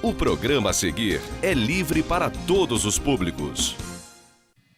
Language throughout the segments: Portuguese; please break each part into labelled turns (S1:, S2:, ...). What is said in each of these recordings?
S1: O programa a seguir é livre para todos os públicos.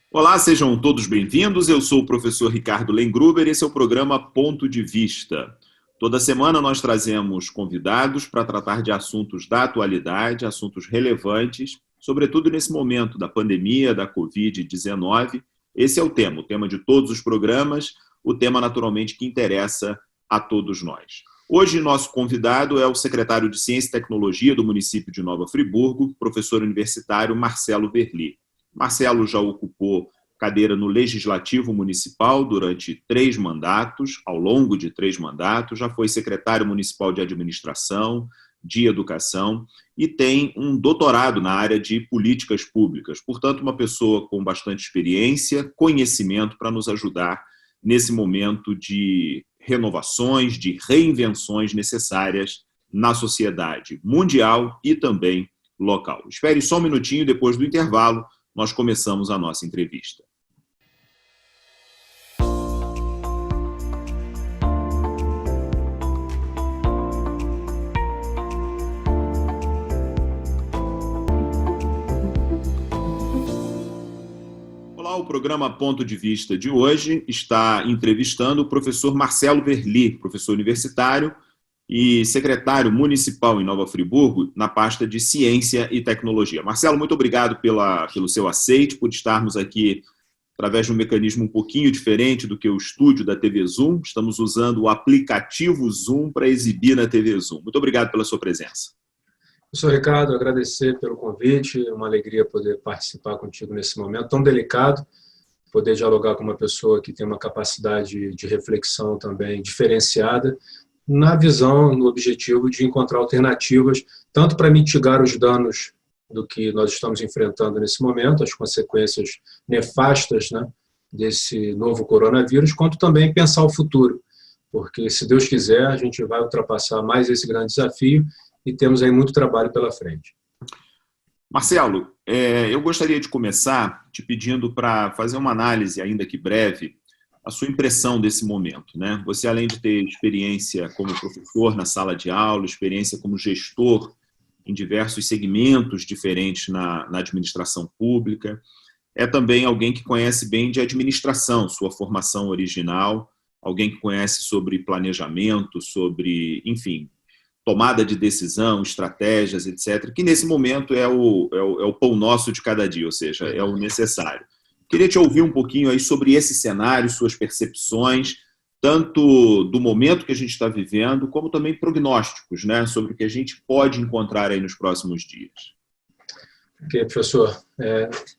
S2: Olá, sejam todos bem-vindos. Eu sou o professor Ricardo Lengruber e esse é o programa Ponto de Vista. Toda semana nós trazemos convidados para tratar de assuntos da atualidade, assuntos relevantes, sobretudo nesse momento da pandemia, da Covid-19. Esse é o tema de todos os programas, o tema naturalmente que interessa a todos nós. Hoje, nosso convidado é o secretário de Ciência e Tecnologia do município de Nova Friburgo, professor universitário Marcelo Verli. Marcelo já ocupou cadeira no Legislativo Municipal durante 3 mandatos, ao longo de 3 mandatos, já foi secretário municipal de Administração, de Educação e tem um doutorado na área de políticas públicas. Portanto, uma pessoa com bastante experiência, conhecimento para nos ajudar nesse momento de renovações, de reinvenções necessárias na sociedade mundial e também local. Espere só um minutinho, depois do intervalo, nós começamos a nossa entrevista. O programa Ponto de Vista de hoje está entrevistando o professor Marcelo Verli, professor universitário e secretário municipal em Nova Friburgo, na pasta de Ciência e Tecnologia. Marcelo, muito obrigado pelo seu aceite, por estarmos aqui através de um mecanismo um pouquinho diferente do que o estúdio da TV Zoom. Estamos usando o aplicativo Zoom para exibir na TV Zoom. Muito obrigado pela sua presença.
S3: Professor Ricardo, agradecer pelo convite, é uma alegria poder participar contigo nesse momento tão delicado, poder dialogar com uma pessoa que tem uma capacidade de reflexão também diferenciada, na visão, no objetivo de encontrar alternativas, tanto para mitigar os danos do que nós estamos enfrentando nesse momento, as consequências nefastas, né, desse novo coronavírus, quanto também pensar o futuro, porque, se Deus quiser, a gente vai ultrapassar mais esse grande desafio e temos aí muito trabalho pela frente.
S2: Marcelo, eu gostaria de começar te pedindo para fazer uma análise, ainda que breve, a sua impressão desse momento, né? Você, além de ter experiência como professor na sala de aula, experiência como gestor em diversos segmentos diferentes na administração pública, é também alguém que conhece bem de administração, sua formação original, alguém que conhece sobre planejamento, sobre, enfim, tomada de decisão, estratégias, etc., que nesse momento é o pão nosso de cada dia, ou seja, é o necessário. Queria te ouvir um pouquinho aí sobre esse cenário, suas percepções, tanto do momento que a gente está vivendo, como também prognósticos, né, sobre o que a gente pode encontrar aí nos próximos dias.
S3: Ok, professor.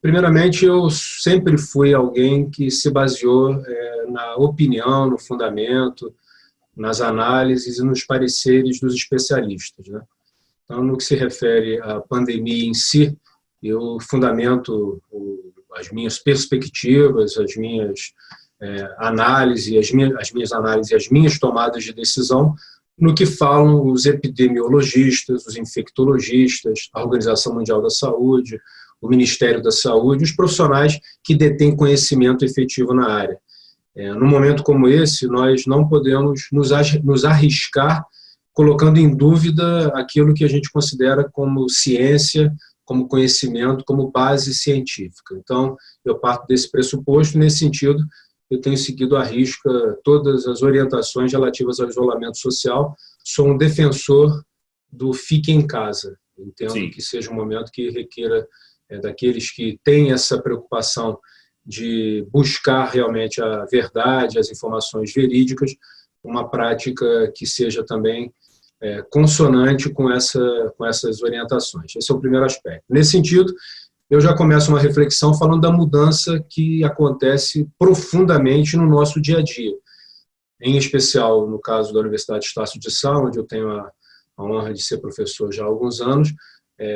S3: Primeiramente, eu sempre fui alguém que se baseou na opinião, no fundamento, nas análises e nos pareceres dos especialistas, né? Então, no que se refere à pandemia em si, eu fundamento as minhas perspectivas, as minhas análises, as minhas análises e as minhas tomadas de decisão no que falam os epidemiologistas, os infectologistas, a Organização Mundial da Saúde, o Ministério da Saúde, os profissionais que detêm conhecimento efetivo na área. Num momento como esse, nós não podemos nos arriscar colocando em dúvida aquilo que a gente considera como ciência, como conhecimento, como base científica. Então, eu parto desse pressuposto, e nesse sentido, eu tenho seguido à risca todas as orientações relativas ao isolamento social. Sou um defensor do fique em casa. Entendo Sim. que seja um momento que requeira daqueles que têm essa preocupação de buscar realmente a verdade, as informações verídicas, uma prática que seja também consonante com essas orientações. Esse é o primeiro aspecto. Nesse sentido, eu já começo uma reflexão falando da mudança que acontece profundamente no nosso dia a dia. Em especial, no caso da Universidade Estácio de Sá, onde eu tenho a honra de ser professor já há alguns anos.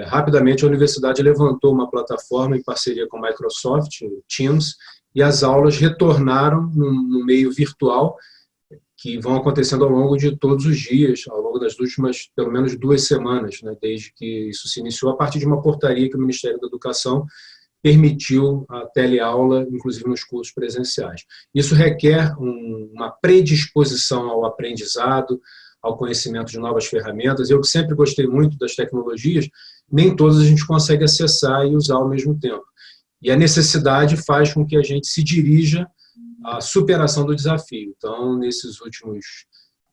S3: Rapidamente a universidade levantou uma plataforma em parceria com a Microsoft, Teams, e as aulas retornaram no meio virtual, que vão acontecendo ao longo de todos os dias, ao longo das últimas, pelo menos 2 semanas, né, desde que isso se iniciou, a partir de uma portaria que o Ministério da Educação permitiu a teleaula, inclusive nos cursos presenciais. Isso requer uma predisposição ao aprendizado, ao conhecimento de novas ferramentas. Eu que sempre gostei muito das tecnologias, nem todas a gente consegue acessar e usar ao mesmo tempo. E a necessidade faz com que a gente se dirija à superação do desafio. Então, nesses últimos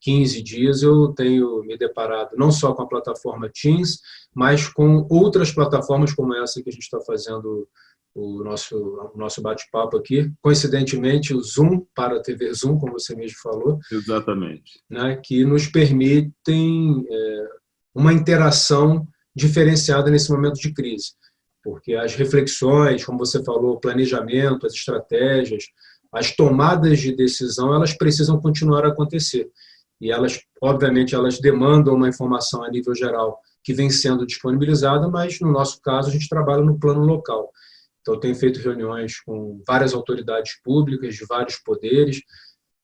S3: 15 dias, eu tenho me deparado não só com a plataforma Teams, mas com outras plataformas como essa que a gente está fazendo o nosso bate-papo aqui. Coincidentemente, o Zoom para a TV Zoom, como você mesmo falou.
S2: Exatamente.
S3: Né, que nos permitem uma interação diferenciada nesse momento de crise. Porque as reflexões, como você falou, o planejamento, as estratégias, as tomadas de decisão, elas precisam continuar a acontecer. E elas, obviamente, elas demandam uma informação a nível geral que vem sendo disponibilizada, mas, no nosso caso, a gente trabalha no plano local. Então, eu tenho feito reuniões com várias autoridades públicas, de vários poderes.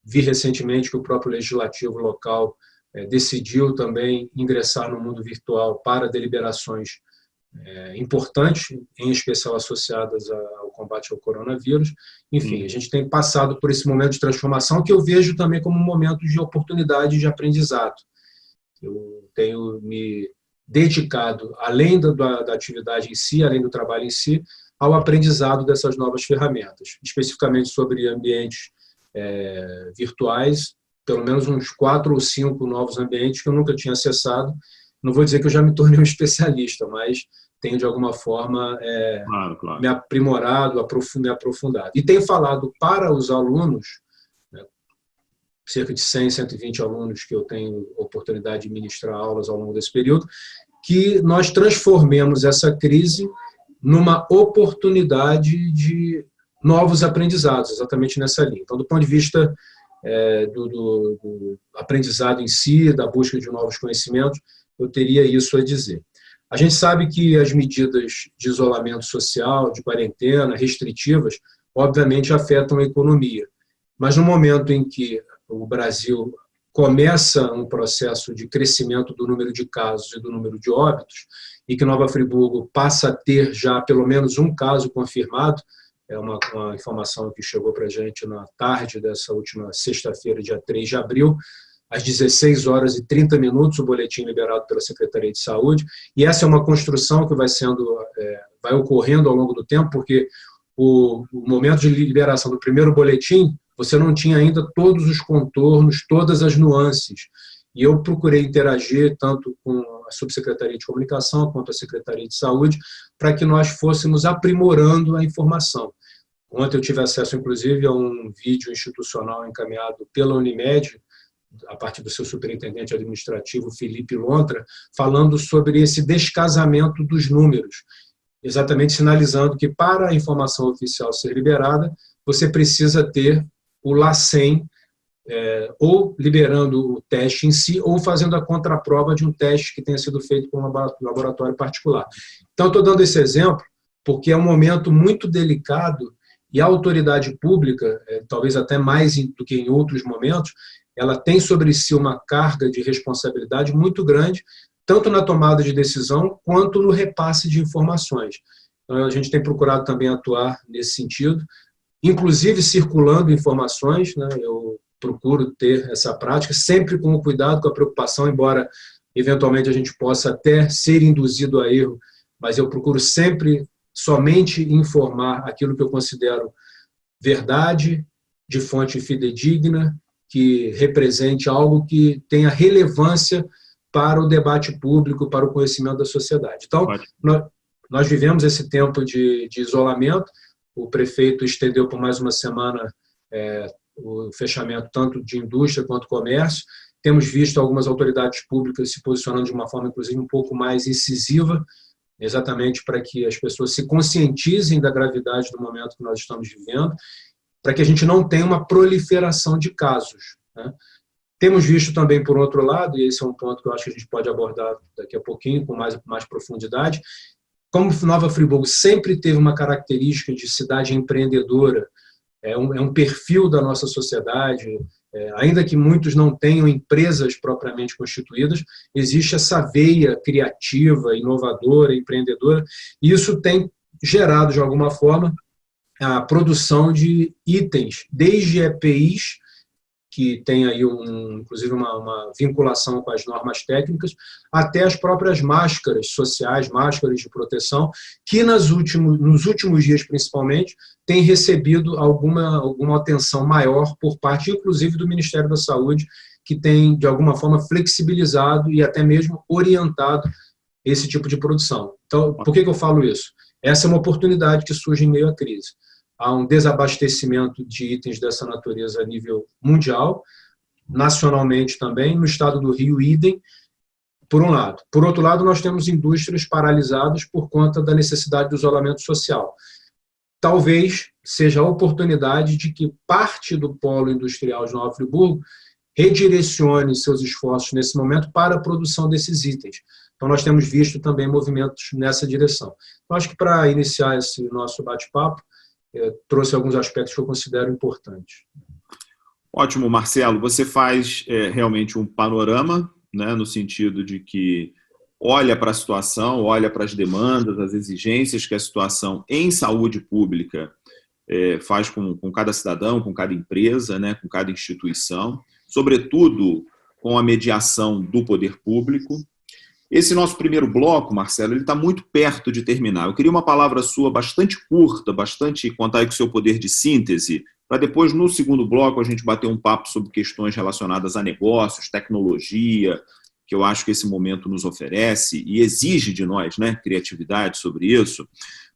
S3: Vi recentemente que o próprio legislativo local decidiu também ingressar no mundo virtual para deliberações importantes, em especial associadas ao combate ao coronavírus. Enfim, a gente tem passado por esse momento de transformação que eu vejo também como um momento de oportunidade de aprendizado. Eu tenho me dedicado, além da atividade em si, além do trabalho em si, ao aprendizado dessas novas ferramentas, especificamente sobre ambientes virtuais, pelo menos uns 4 ou 5 novos ambientes que eu nunca tinha acessado. Não vou dizer que eu já me tornei um especialista, mas tenho, de alguma forma,
S2: claro.
S3: me aprimorado, me aprofundado. E tenho falado para os alunos, né, cerca de 100, 120 alunos que eu tenho oportunidade de ministrar aulas ao longo desse período, que nós transformemos essa crise numa oportunidade de novos aprendizados, exatamente nessa linha. Então, do ponto de vista do aprendizado em si, da busca de novos conhecimentos, eu teria isso a dizer. A gente sabe que as medidas de isolamento social, de quarentena, restritivas, obviamente afetam a economia. Mas no momento em que o Brasil começa um processo de crescimento do número de casos e do número de óbitos, e que Nova Friburgo passa a ter já pelo menos um caso confirmado, é uma informação que chegou para a gente na tarde dessa última sexta-feira, dia 3 de abril, às 16 horas e 30 minutos, o boletim liberado pela Secretaria de Saúde. E essa é uma construção que vai ocorrendo ao longo do tempo, porque o momento de liberação do primeiro boletim, você não tinha ainda todos os contornos, todas as nuances. E eu procurei interagir tanto com a Subsecretaria de Comunicação quanto a Secretaria de Saúde para que nós fôssemos aprimorando a informação. Ontem eu tive acesso, inclusive, a um vídeo institucional encaminhado pela Unimed, a partir do seu superintendente administrativo, Felipe Lontra, falando sobre esse descasamento dos números, exatamente sinalizando que para a informação oficial ser liberada, você precisa ter o LACEN, ou liberando o teste em si, ou fazendo a contraprova de um teste que tenha sido feito por um laboratório particular. Então, estou dando esse exemplo porque é um momento muito delicado e a autoridade pública, talvez até mais do que em outros momentos, ela tem sobre si uma carga de responsabilidade muito grande, tanto na tomada de decisão quanto no repasse de informações. Então, a gente tem procurado também atuar nesse sentido, inclusive circulando informações, né? Eu procuro ter essa prática, sempre com o cuidado, com a preocupação, embora eventualmente a gente possa até ser induzido a erro, mas eu procuro sempre somente informar aquilo que eu considero verdade, de fonte fidedigna, que represente algo que tenha relevância para o debate público, para o conhecimento da sociedade. Então, nós vivemos esse tempo de isolamento, o prefeito estendeu por mais uma semana o fechamento tanto de indústria quanto comércio. Temos visto algumas autoridades públicas se posicionando de uma forma, inclusive, um pouco mais incisiva, exatamente para que as pessoas se conscientizem da gravidade do momento que nós estamos vivendo, para que a gente não tenha uma proliferação de casos, né? Temos visto também, por outro lado, e esse é um ponto que eu acho que a gente pode abordar daqui a pouquinho, com mais profundidade, como Nova Friburgo sempre teve uma característica de cidade empreendedora, é um perfil da nossa sociedade, ainda que muitos não tenham empresas propriamente constituídas, existe essa veia criativa, inovadora, empreendedora, e isso tem gerado, de alguma forma, a produção de itens, desde EPIs, que tem aí inclusive uma vinculação com as normas técnicas, até as próprias máscaras sociais, máscaras de proteção, que nos últimos dias, principalmente, têm recebido alguma atenção maior por parte, inclusive, do Ministério da Saúde, que tem, de alguma forma, flexibilizado e até mesmo orientado esse tipo de produção. Então, por que eu falo isso? Essa é uma oportunidade que surge em meio à crise. Há um desabastecimento de itens dessa natureza a nível mundial, nacionalmente também, no estado do Rio, idem, por um lado. Por outro lado, nós temos indústrias paralisadas por conta da necessidade do isolamento social. Talvez seja a oportunidade de que parte do polo industrial de Nova Friburgo redirecione seus esforços nesse momento para a produção desses itens. Então, nós temos visto também movimentos nessa direção. Eu acho que, para iniciar esse nosso bate-papo, trouxe alguns aspectos que eu considero importantes.
S2: Ótimo, Marcelo. Você faz realmente um panorama, né, no sentido de que olha para a situação, olha para as demandas, as exigências que a situação em saúde pública faz com cada cidadão, com cada empresa, né, com cada instituição, sobretudo com a mediação do poder público. Esse nosso primeiro bloco, Marcelo, ele está muito perto de terminar. Eu queria uma palavra sua bastante curta, bastante contar aí com o seu poder de síntese, para depois, no segundo bloco, a gente bater um papo sobre questões relacionadas a negócios, tecnologia, que eu acho que esse momento nos oferece e exige de nós, né, criatividade sobre isso.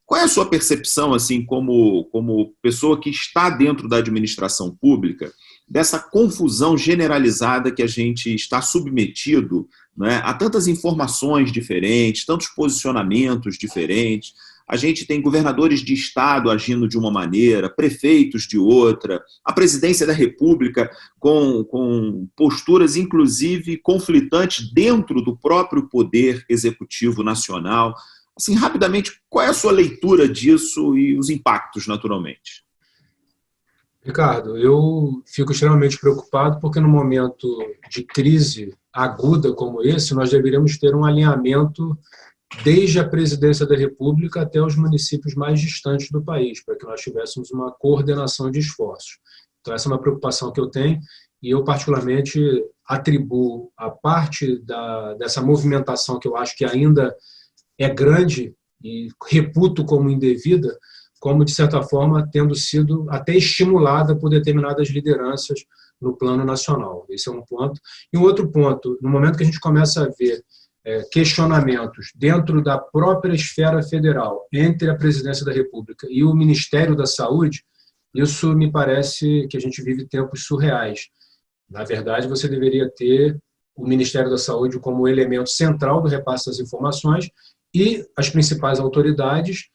S2: Qual é a sua percepção, assim, como pessoa que está dentro da administração pública, dessa confusão generalizada que a gente está submetido, né, a tantas informações diferentes, tantos posicionamentos diferentes? A gente tem governadores de estado agindo de uma maneira, prefeitos de outra, a presidência da República com posturas, inclusive, conflitantes dentro do próprio poder executivo nacional. Assim, rapidamente, qual é a sua leitura disso e os impactos, naturalmente?
S3: Ricardo, eu fico extremamente preocupado porque no momento de crise aguda como esse, nós deveríamos ter um alinhamento desde a presidência da República até os municípios mais distantes do país, para que nós tivéssemos uma coordenação de esforços. Então, essa é uma preocupação que eu tenho e eu, particularmente, atribuo a parte dessa movimentação que eu acho que ainda é grande e reputo como indevida, como, de certa forma, tendo sido até estimulada por determinadas lideranças no plano nacional. Esse é um ponto. E um outro ponto, no momento que a gente começa a ver questionamentos dentro da própria esfera federal, entre a Presidência da República e o Ministério da Saúde, isso me parece que a gente vive tempos surreais. Na verdade, você deveria ter o Ministério da Saúde como elemento central do repasse das informações e as principais autoridades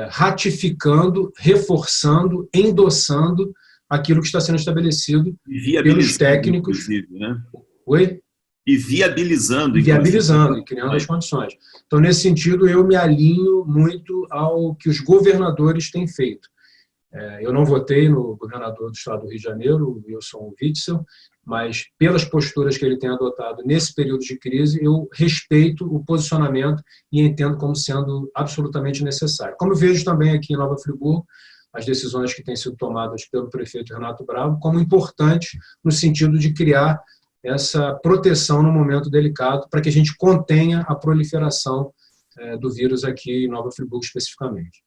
S3: ratificando, reforçando, endossando aquilo que está sendo estabelecido pelos técnicos.
S2: Né?
S3: Oi?
S2: E viabilizando.
S3: E criando as condições. Então, nesse sentido, eu me alinho muito ao que os governadores têm feito. Eu não votei no governador do estado do Rio de Janeiro, o Wilson Witzel, mas pelas posturas que ele tem adotado nesse período de crise, eu respeito o posicionamento e entendo como sendo absolutamente necessário. Como vejo também aqui em Nova Friburgo, as decisões que têm sido tomadas pelo prefeito Renato Bravo como importantes no sentido de criar essa proteção no momento delicado para que a gente contenha a proliferação do vírus aqui em Nova Friburgo especificamente.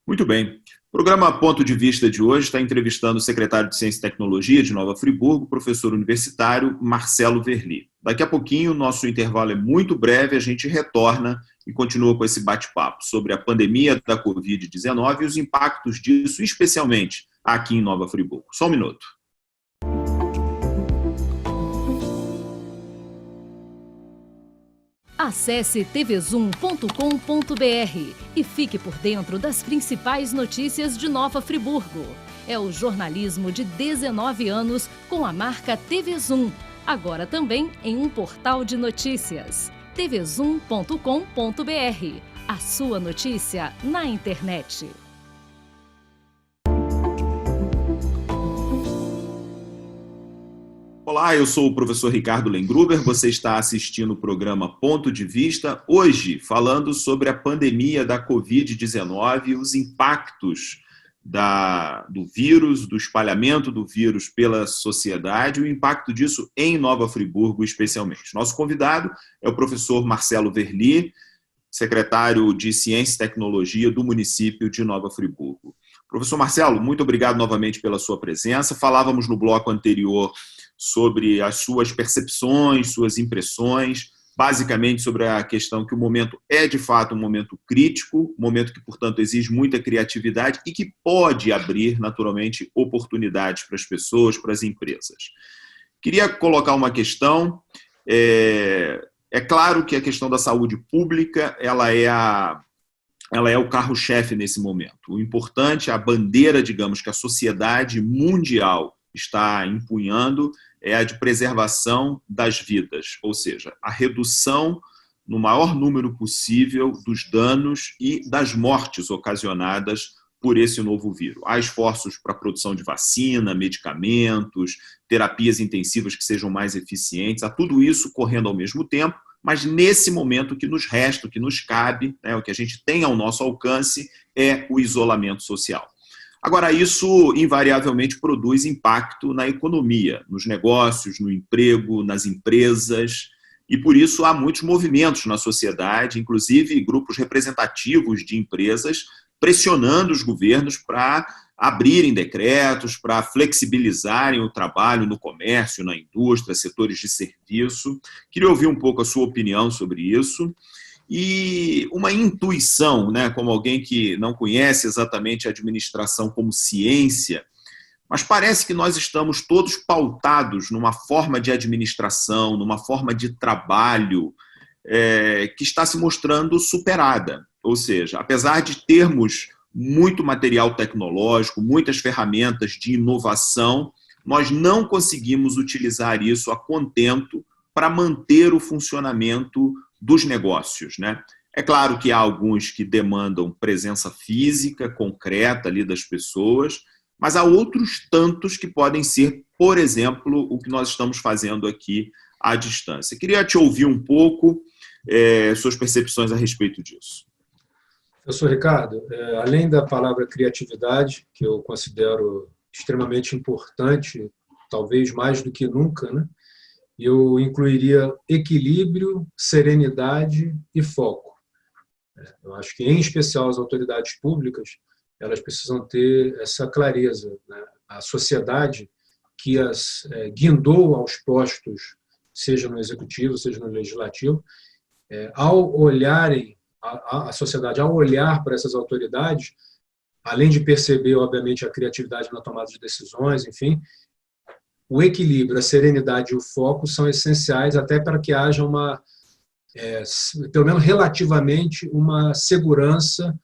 S2: Muito bem. O programa Ponto de Vista de hoje está entrevistando o secretário de Ciência e Tecnologia de Nova Friburgo, professor universitário Marcelo Verli. Daqui a pouquinho, o nosso intervalo é muito breve, a gente retorna e continua com esse bate-papo sobre a pandemia da Covid-19 e os impactos disso, especialmente aqui em Nova Friburgo. Só um minuto.
S4: Acesse tvzoom.com.br e fique por dentro das principais notícias de Nova Friburgo. É o jornalismo de 19 anos com a marca TV Zoom, agora também em um portal de notícias. tvzoom.com.br, a sua notícia na internet.
S2: Olá, eu sou o professor Ricardo Lengruber, você está assistindo o programa Ponto de Vista, hoje falando sobre a pandemia da Covid-19 e os impactos do vírus, do espalhamento do vírus pela sociedade, o impacto disso em Nova Friburgo especialmente. Nosso convidado é o professor Marcelo Verli, secretário de Ciência e Tecnologia do município de Nova Friburgo. Professor Marcelo, muito obrigado novamente pela sua presença. Falávamos no bloco anterior sobre as suas percepções, suas impressões, basicamente sobre a questão que o momento é, de fato, um momento crítico, um momento que, portanto, exige muita criatividade e que pode abrir, naturalmente, oportunidades para as pessoas, para as empresas. Queria colocar uma questão. É claro que a questão da saúde pública ela é o carro-chefe nesse momento. O importante, a bandeira, digamos, que a sociedade mundial está empunhando é a de preservação das vidas, ou seja, a redução no maior número possível dos danos e das mortes ocasionadas por esse novo vírus. Há esforços para a produção de vacina, medicamentos, terapias intensivas que sejam mais eficientes, há tudo isso correndo ao mesmo tempo, mas nesse momento o que nos resta, o que nos cabe, o que a gente tem ao nosso alcance é o isolamento social. Agora, isso invariavelmente produz impacto na economia, nos negócios, no emprego, nas empresas, e por isso há muitos movimentos na sociedade, inclusive grupos representativos de empresas, pressionando os governos para abrirem decretos, para flexibilizarem o trabalho no comércio, na indústria, setores de serviço. Queria ouvir um pouco a sua opinião sobre isso. E uma intuição, como alguém que não conhece exatamente a administração como ciência, mas parece que nós estamos todos pautados numa forma de administração, numa forma de trabalho que está se mostrando superada. Ou seja, apesar de termos muito material tecnológico, muitas ferramentas de inovação, nós não conseguimos utilizar isso a contento para manter o funcionamento dos negócios, É claro que há alguns que demandam presença física, concreta ali das pessoas, mas há outros tantos que podem ser, por exemplo, o que nós estamos fazendo aqui à distância. Queria te ouvir um pouco suas percepções a respeito disso.
S3: Professor Ricardo, além da palavra criatividade, que eu considero extremamente importante, talvez mais do que nunca, eu incluiria equilíbrio, serenidade e foco. Eu acho que, em especial, as autoridades públicas, elas precisam ter essa clareza. A sociedade que as guindou aos postos, seja no executivo, seja no legislativo, ao olharem, a sociedade, ao olhar para essas autoridades, além de perceber, obviamente, a criatividade na tomada de decisões, enfim, o equilíbrio, a serenidade e o foco são essenciais até para que haja pelo menos relativamente, uma segurança,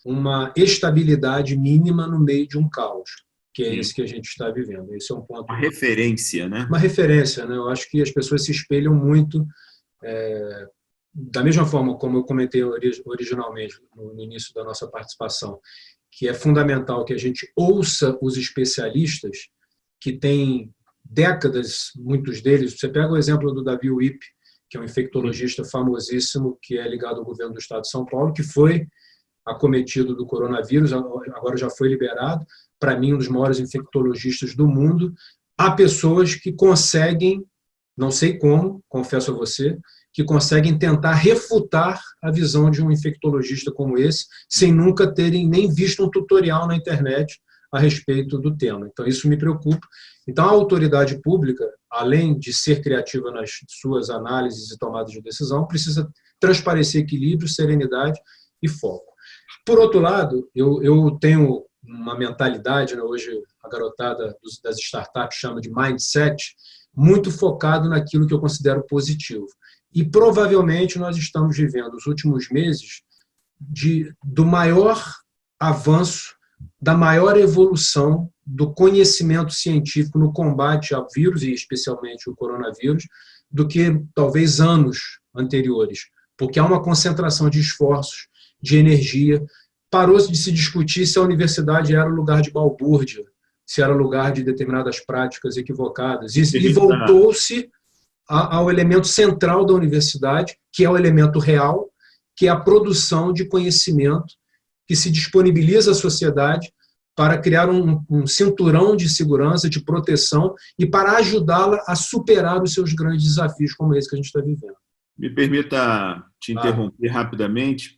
S3: uma estabilidade mínima no meio de um caos, que é esse que a gente está vivendo. Esse é um ponto.
S2: Uma referência,
S3: Uma referência, Eu acho que as pessoas se espelham muito, da mesma forma como eu comentei originalmente, no início da nossa participação, que é fundamental que a gente ouça os especialistas, que têm décadas, muitos deles. Você pega o exemplo do Davi Wipp, que é um infectologista famosíssimo, que é ligado ao governo do Estado de São Paulo, que foi acometido do coronavírus, agora já foi liberado, para mim, um dos maiores infectologistas do mundo. Há pessoas que conseguem, não sei como, confesso a você, que conseguem tentar refutar a visão de um infectologista como esse, sem nunca terem nem visto um tutorial na internet a respeito do tema. Então, isso me preocupa. Então, a autoridade pública, além de ser criativa nas suas análises e tomadas de decisão, precisa transparecer equilíbrio, serenidade e foco. Por outro lado, eu tenho uma mentalidade, hoje a garotada das startups chama de mindset, muito focado naquilo que eu considero positivo. E provavelmente nós estamos vivendo os últimos meses do maior avanço, da maior evolução do conhecimento científico no combate ao vírus, e especialmente o coronavírus, do que talvez anos anteriores, porque há uma concentração de esforços, de energia. Parou-se de se discutir se a universidade era o lugar de balbúrdia, se era o lugar de determinadas práticas equivocadas, e voltou-se ao elemento central da universidade, que é o elemento real, que é a produção de conhecimento que se disponibiliza à sociedade para criar um cinturão de segurança, de proteção e para ajudá-la a superar os seus grandes desafios, como esse que a gente está vivendo.
S2: Me permita te interromper rapidamente.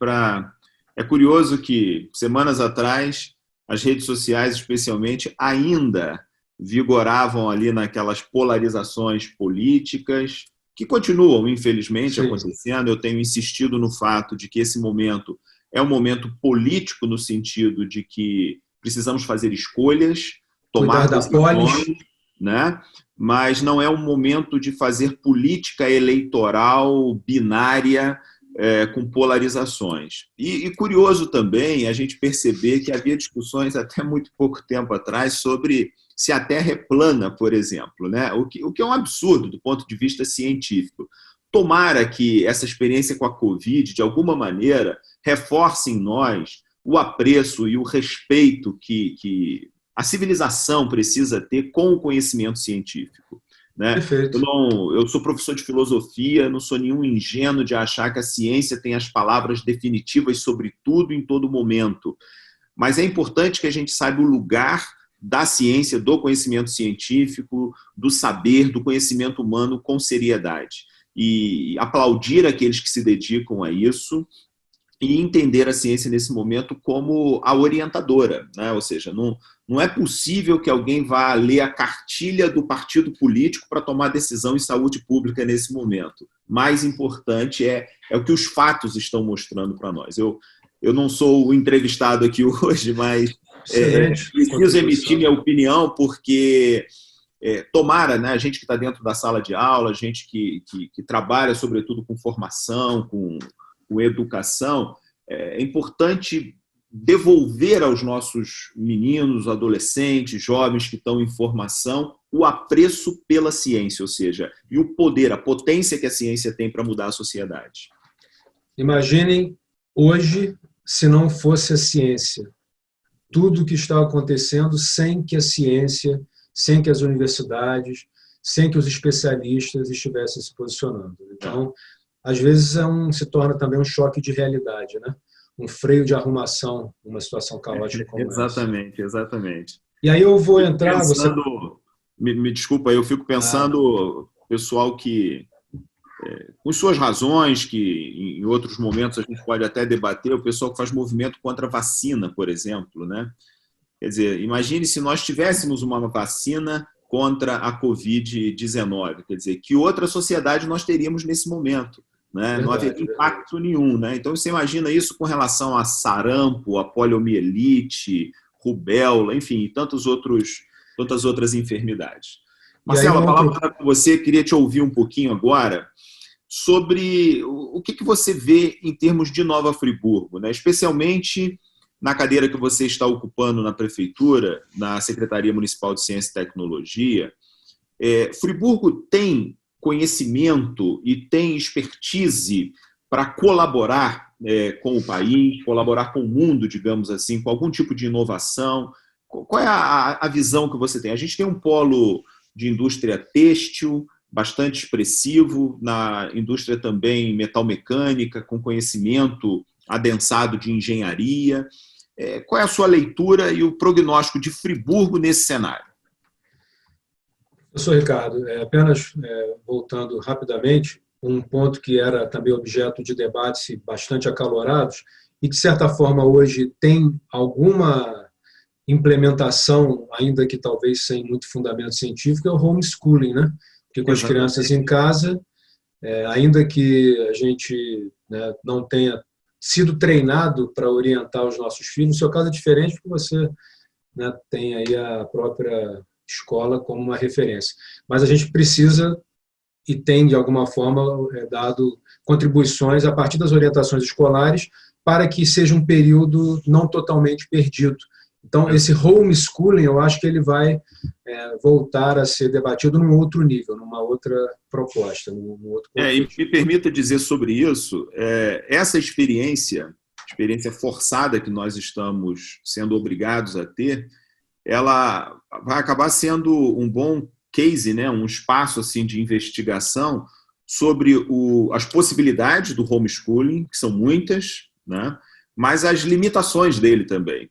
S2: É curioso que, semanas atrás, as redes sociais, especialmente, ainda vigoravam ali naquelas polarizações políticas, que continuam, infelizmente, acontecendo. Eu tenho insistido no fato de que esse momento é um momento político, no sentido de que precisamos fazer escolhas, tomar decisões, né? Mas não é um momento de fazer política eleitoral binária com polarizações. E curioso também a gente perceber que havia discussões até muito pouco tempo atrás sobre se a Terra é plana, por exemplo, né? O que é um absurdo do ponto de vista científico. Tomara que essa experiência com a Covid, de alguma maneira, reforce em nós o apreço e o respeito que a civilização precisa ter com o conhecimento científico. Né? Eu sou professor de filosofia, não sou nenhum ingênuo de achar que a ciência tem as palavras definitivas sobre tudo em todo momento. Mas é importante que a gente saiba o lugar da ciência, do conhecimento científico, do saber, do conhecimento humano com seriedade. E aplaudir aqueles que se dedicam a isso e entender a ciência nesse momento como a orientadora, né? Ou seja, não é possível que alguém vá ler a cartilha do partido político para tomar decisão em saúde pública nesse momento. Mais importante é o que os fatos estão mostrando para nós. Eu não sou o entrevistado aqui hoje, mas preciso emitir minha opinião, porque tomara, né, a gente que está dentro da sala de aula, a gente que trabalha sobretudo com formação, com educação, é importante devolver aos nossos meninos, adolescentes, jovens que estão em formação, o apreço pela ciência, ou seja, e o poder, a potência que a ciência tem para mudar a sociedade.
S3: Imaginem hoje, se não fosse a ciência, tudo o que está acontecendo sem que a ciência, sem que as universidades, sem que os especialistas estivessem se posicionando. Então, às vezes se torna também um choque de realidade, né? Um freio de arrumação numa situação caótica como essa.
S2: Exatamente.
S3: E aí eu vou entrar...
S2: Me desculpa, eu fico pensando, pessoal que, com suas razões, que em outros momentos a gente pode até debater, o pessoal que faz movimento contra a vacina, por exemplo, né? Quer dizer, imagine se nós tivéssemos uma vacina contra a Covid-19, quer dizer, que outra sociedade nós teríamos nesse momento? Né? Não haveria impacto nenhum. Né? Então, você imagina isso com relação a sarampo, a poliomielite, rubéola, enfim, tantas outras enfermidades. Marcelo, a palavra está com você. Queria te ouvir um pouquinho agora sobre o que você vê em termos de Nova Friburgo, né? Especialmente na cadeira que você está ocupando na Prefeitura, na Secretaria Municipal de Ciência e Tecnologia. Friburgo tem conhecimento e tem expertise para colaborar com o país, colaborar com o mundo, digamos assim, com algum tipo de inovação? Qual é a visão que você tem? A gente tem um polo de indústria têxtil bastante expressivo, na indústria também metalmecânica, com conhecimento adensado de engenharia. Qual é a sua leitura e o prognóstico de Friburgo nesse cenário?
S3: Professor Ricardo, apenas voltando rapidamente, um ponto que era também objeto de debates bastante acalorados e que, de certa forma, hoje tem alguma implementação, ainda que talvez sem muito fundamento científico, é o homeschooling, né? Porque com as crianças em casa, ainda que a gente, né, não tenha sido treinado para orientar os nossos filhos, no seu caso é diferente porque você, né, tem aí a própria escola como uma referência. Mas a gente precisa e tem, de alguma forma, dado contribuições a partir das orientações escolares para que seja um período não totalmente perdido. Então, esse homeschooling, eu acho que ele vai voltar a ser debatido num outro nível, numa outra proposta, num outro
S2: e me permita dizer sobre isso, essa experiência forçada que nós estamos sendo obrigados a ter, ela vai acabar sendo um bom case, né, um espaço assim, de investigação sobre as possibilidades do homeschooling, que são muitas, né, mas as limitações dele também.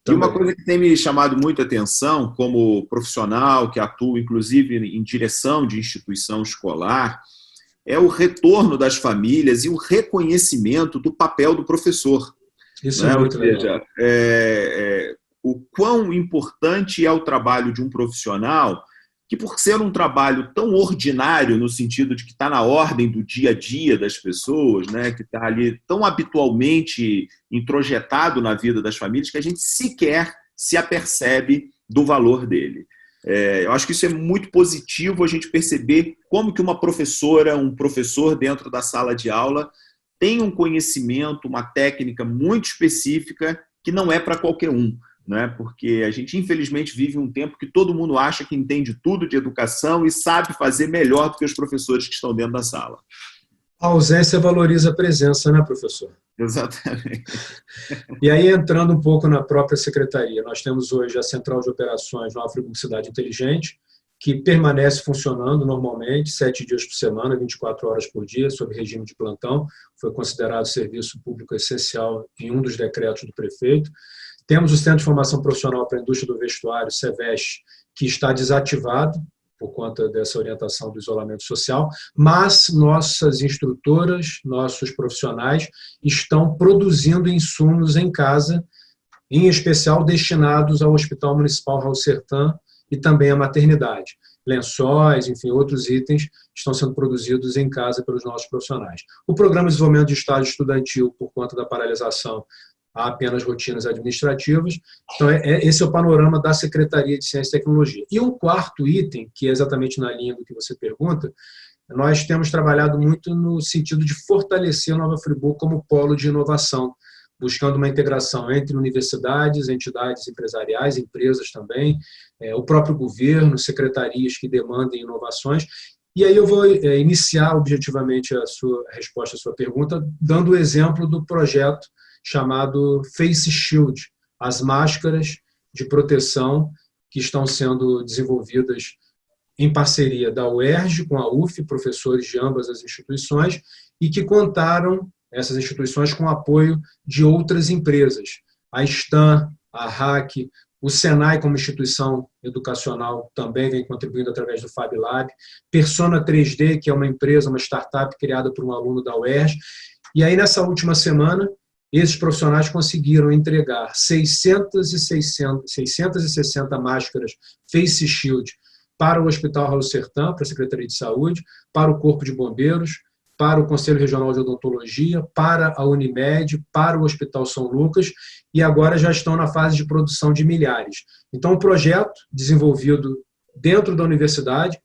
S2: E uma coisa que tem me chamado muita atenção, como profissional que atua, inclusive, em direção de instituição escolar, é o retorno das famílias e o reconhecimento do papel do professor.
S3: Isso é muito legal.
S2: O quão importante é o trabalho de um profissional que, por ser um trabalho tão ordinário, no sentido de que está na ordem do dia a dia das pessoas, né, que está ali tão habitualmente introjetado na vida das famílias, que a gente sequer se apercebe do valor dele. Eu acho que isso é muito positivo, a gente perceber como que uma professora, um professor dentro da sala de aula tem um conhecimento, uma técnica muito específica que não é para qualquer um. Né? Porque a gente, infelizmente, vive um tempo que todo mundo acha que entende tudo de educação e sabe fazer melhor do que os professores que estão dentro da sala.
S3: A ausência valoriza a presença, né, professor?
S2: Exatamente.
S3: E aí, entrando um pouco na própria secretaria, nós temos hoje a Central de Operações Nova Friburgo Cidade Inteligente, que permanece funcionando normalmente, 7 dias por semana, 24 horas por dia, sob regime de plantão. Foi considerado serviço público essencial em um dos decretos do prefeito. Temos o Centro de Formação Profissional para a Indústria do Vestuário, CEVEST, que está desativado por conta dessa orientação do isolamento social, mas nossas instrutoras, nossos profissionais estão produzindo insumos em casa, em especial destinados ao Hospital Municipal Raul Sertan e também à maternidade. Lençóis, enfim, outros itens estão sendo produzidos em casa pelos nossos profissionais. O Programa de Desenvolvimento de Estágio Estudantil, por conta da paralisação, há apenas rotinas administrativas. Então, esse é o panorama da Secretaria de Ciência e Tecnologia. E um quarto item, que é exatamente na linha do que você pergunta, nós temos trabalhado muito no sentido de fortalecer a Nova Friburgo como polo de inovação, buscando uma integração entre universidades, entidades empresariais, empresas também, o próprio governo, secretarias que demandem inovações. E aí eu vou iniciar objetivamente a resposta à sua pergunta, dando o exemplo do projeto chamado Face Shield, as máscaras de proteção que estão sendo desenvolvidas em parceria da UERJ com a UF, professores de ambas as instituições, e que contaram, essas instituições, com o apoio de outras empresas, a STAM, a RAC, o Senai como instituição educacional também vem contribuindo através do Fab Lab, Persona 3D, que é uma empresa, uma startup criada por um aluno da UERJ, e aí nessa última semana, esses profissionais conseguiram entregar 660 máscaras Face Shield para o Hospital Raul Sertan, para a Secretaria de Saúde, para o Corpo de Bombeiros, para o Conselho Regional de Odontologia, para a Unimed, para o Hospital São Lucas, e agora já estão na fase de produção de milhares. Então, um projeto desenvolvido dentro da universidade,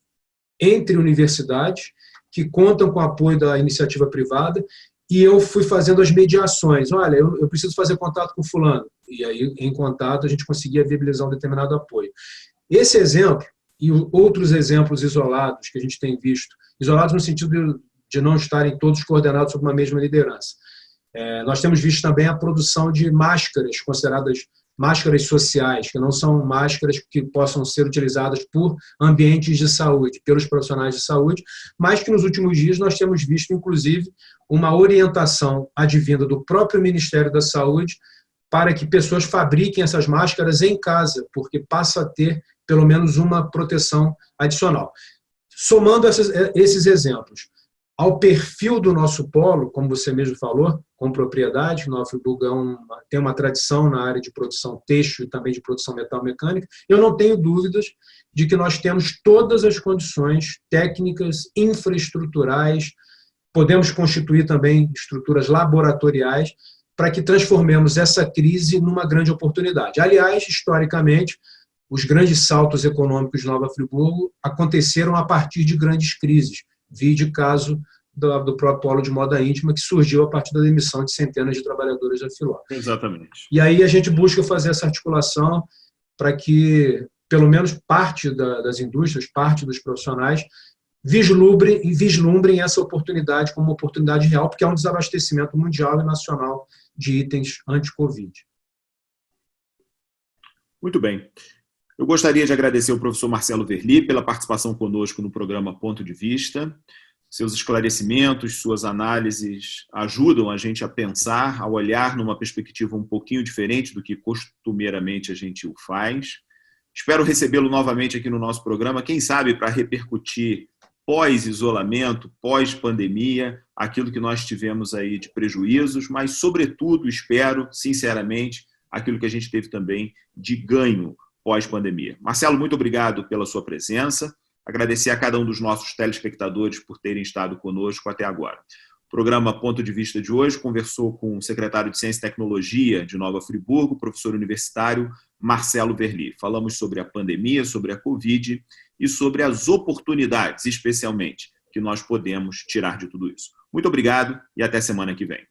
S3: entre universidades, que contam com o apoio da iniciativa privada, e eu fui fazendo as mediações. Olha, eu preciso fazer contato com fulano. E aí, em contato, a gente conseguia viabilizar um determinado apoio. Esse exemplo, e outros exemplos isolados que a gente tem visto, isolados no sentido de não estarem todos coordenados sob uma mesma liderança. Nós temos visto também a produção de máscaras, consideradas máscaras sociais, que não são máscaras que possam ser utilizadas por ambientes de saúde, pelos profissionais de saúde, mas que nos últimos dias nós temos visto, inclusive, uma orientação advinda do próprio Ministério da Saúde para que pessoas fabriquem essas máscaras em casa, porque passa a ter pelo menos uma proteção adicional. Somando esses exemplos ao perfil do nosso polo, como você mesmo falou, com propriedade, Nova Friburgo tem uma tradição na área de produção têxtil e também de produção metal-mecânica, eu não tenho dúvidas de que nós temos todas as condições técnicas, infraestruturais, podemos constituir também estruturas laboratoriais para que transformemos essa crise numa grande oportunidade. Aliás, historicamente, os grandes saltos econômicos de Nova Friburgo aconteceram a partir de grandes crises. Vide caso do próprio polo de moda íntima, que surgiu a partir da demissão de centenas de trabalhadores da Filó.
S2: Exatamente.
S3: E aí a gente busca fazer essa articulação para que, pelo menos, parte das indústrias, parte dos profissionais, vislumbrem essa oportunidade como uma oportunidade real, porque há um desabastecimento mundial e nacional de itens anti-Covid.
S2: Muito bem. Eu gostaria de agradecer ao professor Marcelo Verli pela participação conosco no programa Ponto de Vista. Seus esclarecimentos, suas análises ajudam a gente a pensar, a olhar numa perspectiva um pouquinho diferente do que costumeiramente a gente o faz. Espero recebê-lo novamente aqui no nosso programa, quem sabe para repercutir pós-isolamento, pós-pandemia, aquilo que nós tivemos aí de prejuízos, mas, sobretudo, espero, sinceramente, aquilo que a gente teve também de ganho pós-pandemia. Marcelo, muito obrigado pela sua presença. Agradecer a cada um dos nossos telespectadores por terem estado conosco até agora. O programa Ponto de Vista de hoje conversou com o secretário de Ciência e Tecnologia de Nova Friburgo, professor universitário Marcelo Verli. Falamos sobre a pandemia, sobre a Covid e sobre as oportunidades, especialmente, que nós podemos tirar de tudo isso. Muito obrigado e até semana que vem.